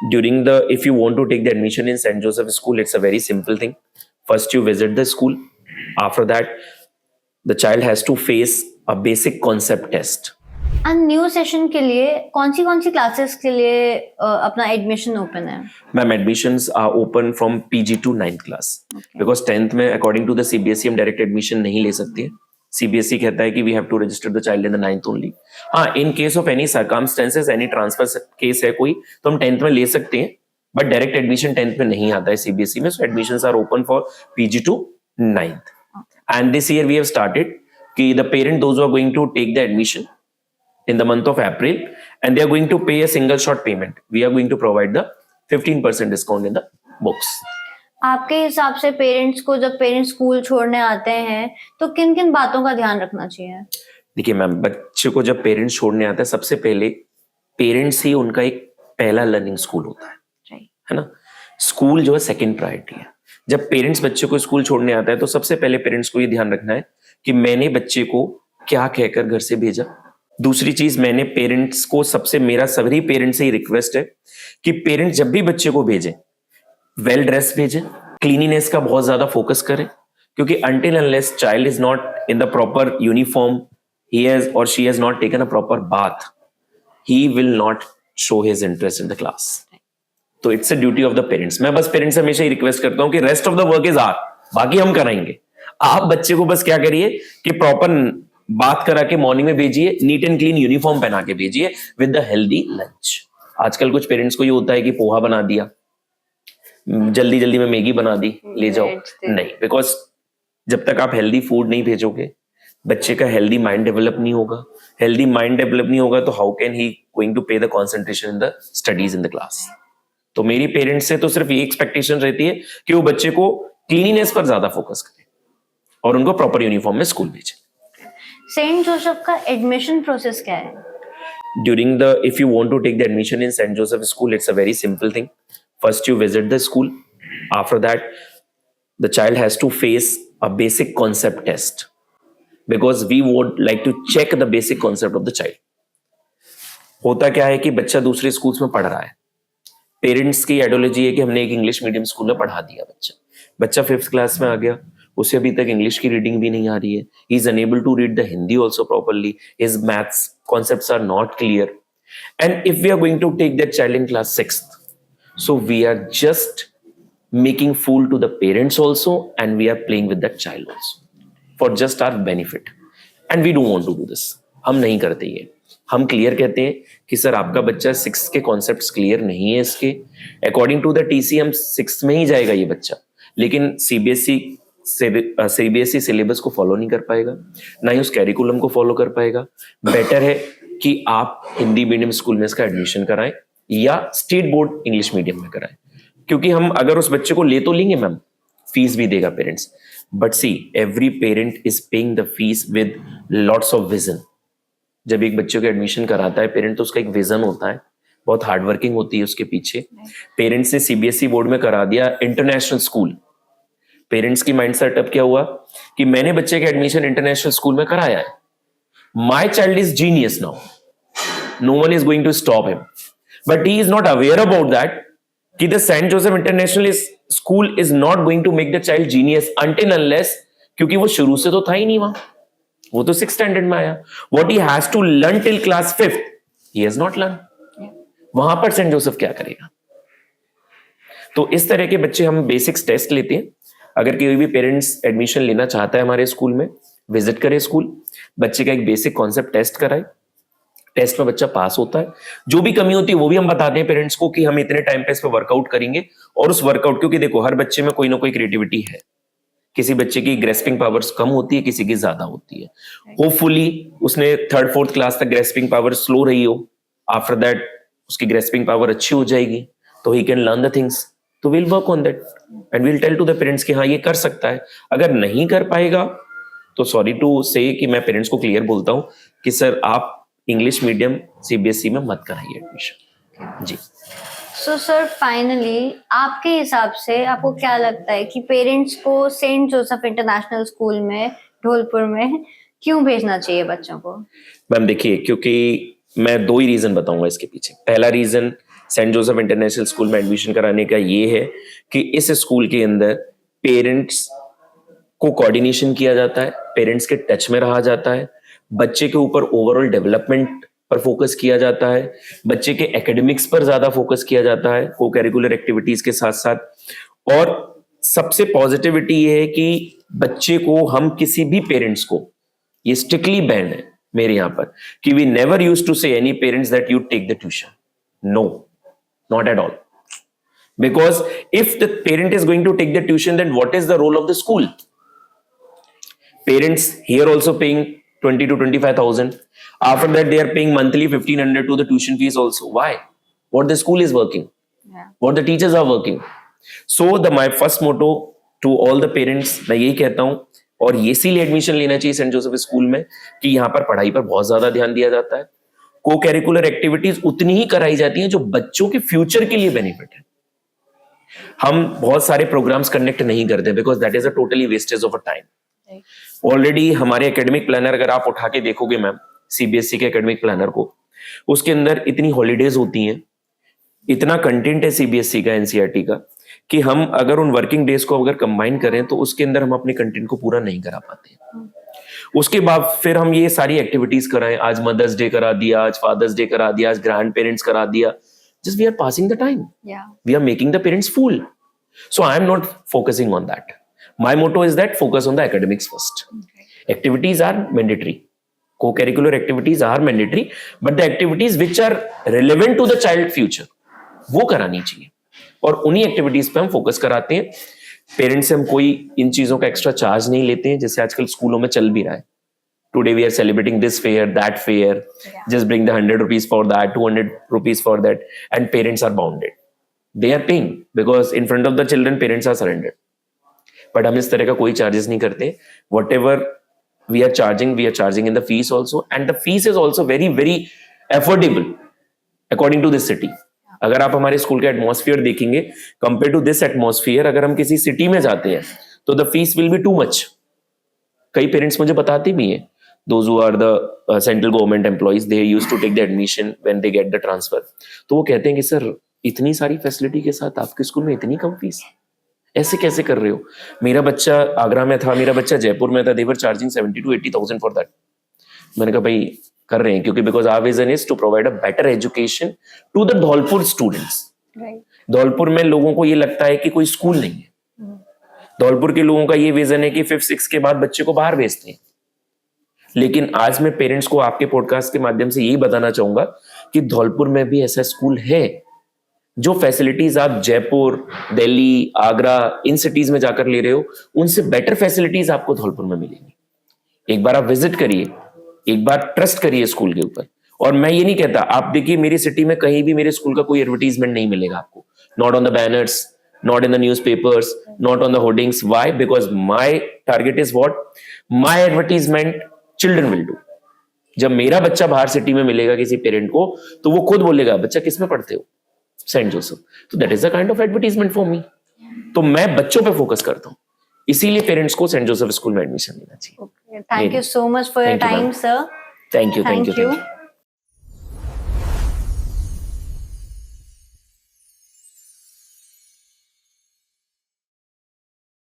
If you want to take the admission in St. Joseph School, it's a very simple thing. First, you visit the school. After that, the child has to face a basic concept test. And new session के लिए कौन सी classes के लिए अपना admission open है? Ma'am, admissions are open from PG to 9th class, because 10th में according to the CBSE हम डायरेक्ट एडमिशन नहीं ले सकते। सीबीएसई कहता है कि we have to register the child in the 9th only. हाँ, in case of any circumstances, any transfer case है कोई, तो हम 10th में ले सकते हैं, बट डायरेक्ट एडमिशन 10th में नहीं आता है सीबीएसई में। So admissions are open for PG to 9th। And this year we have started कि the parent those are going to take the admission in the month of April, and they are going to pay a single shot payment. We are going to provide the 15% discount in the books. आपके हिसाब से parents को जब parents school छोड़ने आते हैं तो किन किन बातों का ध्यान रखना चाहिए? देखिए मैम, बच्चे को जब पेरेंट्स छोड़ने आते हैं, सबसे पहले पेरेंट्स ही उनका एक पहला लर्निंग स्कूल होता है, है ना। स्कूल जो है सेकंड प्रायोरिटी है। जब पेरेंट्स बच्चे को स्कूल छोड़ने आता है तो सबसे पहले पेरेंट्स को ये ध्यान रखना है कि मैंने बच्चे को क्या कहकर घर से भेजा। दूसरी चीज, मैंने पेरेंट्स को मेरा सभी पेरेंट्स से ही रिक्वेस्ट है कि पेरेंट्स जब भी बच्चे को भेजें, वेल ड्रेस भेजें, क्लीनिनेस का बहुत ज्यादा फोकस करें, क्योंकि until unless child is not in the proper uniform, he has और she has not taken a proper bath, he will not show his interest in the class. तो it's a duty of the parents. मैं बस parents से हमेशा ही request करता हूं कि rest of the work is our, बाकी हम कराएंगे। आप बच्चे को बस क्या करिए कि प्रॉपर बात करा के मॉर्निंग में भेजिए, नीट एंड क्लीन यूनिफॉर्म पहना के भेजिए विद द हेल्दी लंच। आजकल कुछ पेरेंट्स को ये होता है कि पोहा बना दिया, जल्दी जल्दी में मैगी बना दी, ले जाओ। नहीं, बिकॉज जब तक आप हेल्दी फूड नहीं भेजोगे, बच्चे का हेल्दी माइंड डेवलप नहीं होगा। हेल्दी माइंड डेवलप नहीं होगा तो how can he going to pay the concentration in the studies in the class. तो मेरी पेरेंट्स से तो सिर्फ ये एक्सपेक्टेशन रहती है कि वो बच्चे को क्लीनिनेस पर ज्यादा फोकस करें और उनको प्रॉपर यूनिफॉर्म में स्कूल भेजें। सेंट जोसेफ का एडमिशन प्रोसेस क्या है? If you want to take the admission in St. Joseph School, it's a very simple thing. First, you visit the school. After that, the child has to face a basic concept test, because we would like to check the basic concept of the child. होता क्या है कि बच्चा दूसरे schools में पढ़ रहा है, पेरेंट्स की आइडियोलॉजी है कि हमने एक इंग्लिश मीडियम स्कूल में पढ़ा दिया, बच्चा 5th क्लास में आ गया, उसे अभी तक इंग्लिश की रीडिंग भी नहीं आ रही है, he is unable to read the Hindi also properly, his maths concepts are not clear, and if we are going to take that child in class 6th, so we are just making fool to the parents also, and we are playing with that child also for just our benefit, and we don't want to do this. हम नहीं करते ये, हम clear कहते हैं कि sir आपका बच्चा 6th के कॉन्सेप्ट्स क्लियर नहीं है, इसके अकॉर्डिंग टू द टीसी हम 6th में ही जाएगा ये बच्चा, लेकिन सीबीएसई सिलेबस को फॉलो नहीं कर पाएगा, ना ही उस कैरिकुलम को फॉलो कर पाएगा। बेटर है कि आप हिंदी मीडियम स्कूल में इसका एडमिशन कराएं या स्टेट बोर्ड इंग्लिश मीडियम में कराएं, क्योंकि हम अगर उस बच्चे को ले तो लेंगे मैम, फीस भी देगा parents, but see every parent is paying the fees with lots of vision. जब एक बच्चे को एडमिशन कराता है पेरेंट, तो उसका एक विजन होता है, बहुत हार्डवर्किंग होती है उसके पीछे। पेरेंट्स ने सीबीएसई बोर्ड में करा दिया इंटरनेशनल स्कूल, पेरेंट्स की माइंड सेटअप क्या हुआ कि मैंने बच्चे का एडमिशन इंटरनेशनल स्कूल में कराया है, my child is genius now, no one is going to stop him, but he is not aware about that कि the Saint Joseph International School is not going to make the child genius until unless, क्योंकि वो शुरू से तो था ही नहीं वहां, वो तो 6th स्टैंडर्ड में आया। What he has to learn till class 5th he has not learn, वहां पर सेंट जोसेफ क्या करेगा। तो इस तरह के बच्चे हम बेसिक्स टेस्ट लेते हैं। अगर कोई भी पेरेंट्स एडमिशन लेना चाहता है हमारे स्कूल में, विजिट करे स्कूल, बच्चे का एक बेसिक कॉन्सेप्ट टेस्ट कराए, टेस्ट में बच्चा पास होता है, जो भी कमी होती है वो भी हम बताते हैं पेरेंट्स को कि हम इतने टाइम पे इस पर वर्कआउट करेंगे, और उस वर्कआउट, क्योंकि देखो हर बच्चे में कोई ना कोई क्रिएटिविटी है, किसी बच्चे की ग्रेस्पिंग पावर्स कम होती है, किसी की ज्यादा होती है। होपफुली उसने 3rd 4th क्लास तक ग्रेस्पिंग पावर स्लो रही हो, आफ्टर दैट उसकी ग्रेस्पिंग पावर अच्छी हो जाएगी, तो he can learn the things, तो will work on that and will tell to the parents कि हाँ ये कर सकता है। अगर नहीं कर पाएगा तो सॉरी टू से कि मैं पेरेंट्स को क्लियर बोलता हूं कि सर आप इंग्लिश मीडियम सीबीएसई में मत कराइए एडमिशन जी। सो सर फाइनली आपके हिसाब से आपको क्या लगता है कि पेरेंट्स को सेंट जोसेफ इंटरनेशनल स्कूल में ढोलपुर में क्यों भेजना चाहिए बच्चों को? मैम देखिए, क्योंकि मैं 2 ही रीजन बताऊंगा इसके पीछे। पहला reason Saint Joseph International School में एडमिशन कराने का ये है कि इस स्कूल के अंदर पेरेंट्स को कोऑर्डिनेशन किया जाता है, पेरेंट्स के टच में रहा जाता है, बच्चे के ऊपर ओवरऑल डेवलपमेंट पर फोकस किया जाता है, बच्चे के एकेडमिक्स पर ज्यादा फोकस किया जाता है को करिकुलर एक्टिविटीज के साथ साथ। और सबसे पॉजिटिविटी ये है कि बच्चे को हम किसी भी पेरेंट्स को, ये स्ट्रिक्टली बैन है मेरे यहां पर, कि we never use to say any parents that you take the tuition, no, not at all, because if the parent is going to take the tuition, then what is the role of the school? Parents here also paying 20 to 25,000. After that, they are paying monthly 1,500 to the tuition fees also. Why? What the school is working, what the teachers are working. So my first motto to all the parents, मैं यही कहता हूँ, और ये इसीलिए admission लेना चाहिए Saint Joseph school में कि यहाँ पर पढ़ाई पर बहुत ज्यादा ध्यान दिया जाता है, को करिकुलर एक्टिविटीज उतनी ही कराई जाती हैं जो बच्चों के फ्यूचर के लिए बेनिफिट है। हम बहुत सारे प्रोग्राम्स कनेक्ट नहीं करते because that is a totally wastage of a time. Already हमारे एकेडमिक प्लानर अगर आप उठा के देखोगे मैम, सीबीएसई के एकेडमिक प्लानर को, उसके अंदर इतनी हॉलीडेज होती हैं, इतना कंटेंट है सीबीएसई का, एनसीईआरटी का, कि हम अगर उन वर्किंग डेज को अगर कंबाइन करें तो उसके अंदर हम अपने कंटेंट को पूरा नहीं करा पाते। उसके बाद फिर हम ये सारी एक्टिविटीज कराएं, आज मदर्स डे करा दिया, आज फादर्स डे करा दिया, आज ग्रैंड पेरेंट्स करा दिया, just we are passing the time. We are making the parents fool. So I am not focusing on that. My motto is that focus on the academics first. Activities are mandatory, co-curricular activities are mandatory, but the activities which are relevant to the child future वो करानी चाहिए, और उन्हीं activities पे हम focus कराते हैं। Parents से हम कोई इन चीजों का एक्स्ट्रा चार्ज नहीं लेते हैं, जैसे आजकल स्कूलों में चल भी रहा है, today we are celebrating this fair, that fair, just bring the 100 rupees for that, 200 rupees for that, and parents are bounded, they are paying because in front of the children parents are surrendered, but हम इस तरह का कोई charges नहीं करते। whatever we are charging in the fees also, and the fees is also very very affordable according to this city। अगर आप हमारे स्कूल का एटमॉस्फेयर देखेंगे कंपेयर टू दिस एटमॉस्फेयर, अगर हम किसी सिटी में जाते हैं तो the fees will be too much. कई पेरेंट्स मुझे बताते भी हैं, those who are the central government employees, they used to take the admission when they get the transfer, तो वो कहते हैं कि सर इतनी सारी फैसिलिटी के साथ आपके स्कूल में इतनी कम फीस, ऐसे कैसे कर रहे हो? मेरा बच्चा आगरा में था, मेरा बच्चा जयपुर में था, they were charging 70 to 80,000 for that। मैंने कहा भाई कर रहे हैं क्योंकि because our vision is to provide a better education to the Dholpur students. Dholpur में लोगों को ये लगता है कि कोई स्कूल नहीं है, धौलपुर के लोगों का ये विजन है कि 5th 6th के बाद बच्चे को बाहर भेजते हैं, लेकिन आज मैं पेरेंट्स को आपके पॉडकास्ट के माध्यम से यही बताना चाहूंगा कि धौलपुर में भी ऐसा स्कूल है, जो फैसिलिटीज आप जयपुर, दिल्ली, आगरा इन सिटीज में जाकर ले रहे हो, उनसे बेटर फैसिलिटीज आपको धौलपुर में मिलेंगी। एक बार आप विजिट करिए, एक बार ट्रस्ट करिए स्कूल के ऊपर। और मैं ये नहीं कहता, आप देखिए मेरी सिटी में कहीं भी मेरे स्कूल का कोई एडवर्टीजमेंट नहीं मिलेगा आपको, not on the banners, not in the newspapers, not on the hoardings. Why? Because my target is what? My advertisement children will do. जब मेरा बच्चा बाहर सिटी में मिलेगा किसी पेरेंट को, तो वो खुद बोलेगा बच्चा किस में पढ़ते हो? Saint Joseph. तो that is a kind of advertisement for me. तो मैं बच्चों पे फोकस करता हूँ, इसीलिए पेरेंट्स को सेंट जोसेफ स्कूल में एडमिशन लेना चाहिए। Thank you so much for your time sir. Thank you.